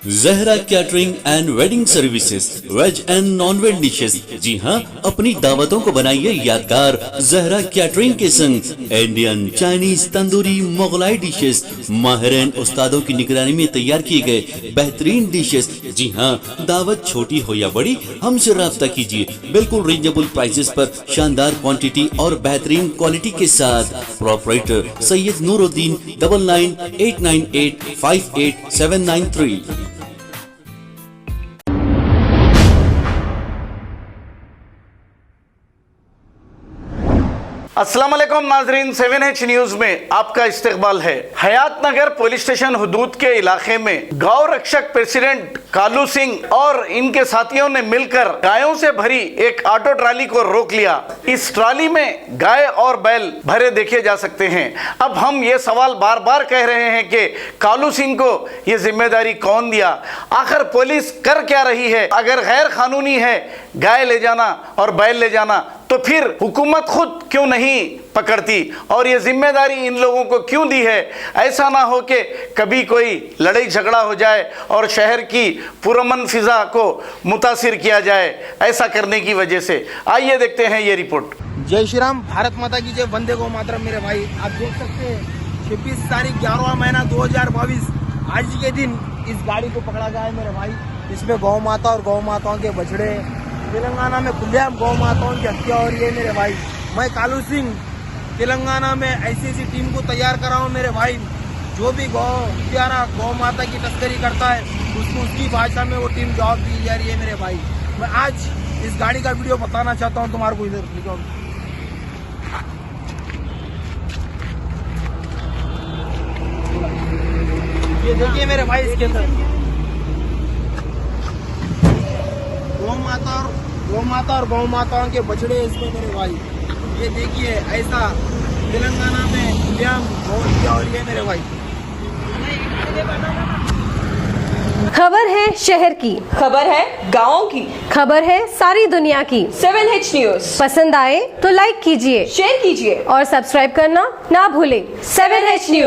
Zahra catering and wedding services, veg and non veg dishes. जी हाँ, अपनी दावतों को बनाइए यादगार जहरा कैटरिंग के संग। Indian, Chinese, tandoori, Mughlai dishes माहिरीन उस्तादों की निगरानी में तैयार किए गए बेहतरीन डिशेस। जी हाँ, दावत छोटी हो या बड़ी, हमसे राब्ता कीजिए। बिल्कुल रीजनेबल प्राइसेस पर शानदार क्वांटिटी और बेहतरीन क्वालिटी के साथ। प्रोपराइटर सैयद नूरुद्दीन 9989858793। अस्सलाम वालेकुम नाजरीन, 7H न्यूज में आपका इस्तकबाल है। हयात नगर पुलिस स्टेशन हुदूद के इलाके में गौ रक्षक प्रेसिडेंट कालू सिंह और इनके साथियों ने मिलकर गायों से भरी एक ऑटो ट्राली को रोक लिया। इस ट्राली में गाय और बैल भरे देखे जा सकते हैं। अब हम ये सवाल बार बार कह रहे हैं कि कालू सिंह को ये जिम्मेदारी कौन दिया? आखिर पुलिस कर क्या रही है? अगर गैर कानूनी है गाय ले जाना और बैल ले जाना, तो फिर हुकूमत खुद क्यों नहीं पकड़ती और ये जिम्मेदारी इन लोगों को क्यों दी है? ऐसा ना हो कि कभी कोई लड़ाई झगड़ा हो जाए और शहर की पुरअमन फिजा को मुतासिर किया जाए ऐसा करने की वजह से। आइए देखते हैं ये रिपोर्ट। जय श्री राम, भारत माता की जय, वंदे गौ मातरम। मेरे भाई आप देख सकते हैं 26 तारीख 11वां महीना 2022 आज के दिन इस गाड़ी को पकड़ा गया है मेरे भाई। इसमें गौ माता और गौ माताओं के बछड़े, तेलंगाना में खुलेआम गौ माताओं की हत्या हो रही है मेरे भाई। मैं कालू सिंह तेलंगाना में ऐसी टीम को तैयार कर रहा हूँ मेरे भाई। जो भी गौ माता की तस्करी करता है उसको उसकी भाषा में वो टीम जवाब दी जा रही है मेरे भाई। मैं आज इस गाड़ी का वीडियो बताना चाहता हूँ तुम्हारे को। इधर ये देखिए मेरे भाई, इसके अंदर गौ माता और गौ माताओं के बछड़े इसमें मेरे भाई। ये देखिए, ऐसा तेलंगाना में खुलेआम गौ हत्या हो रही है मेरे भाई। खबर है शहर की, खबर है गाँव की, खबर है सारी दुनिया की। 7H न्यूज पसंद आए तो लाइक कीजिए, शेयर कीजिए और सब्सक्राइब करना ना भूलें। 7H news.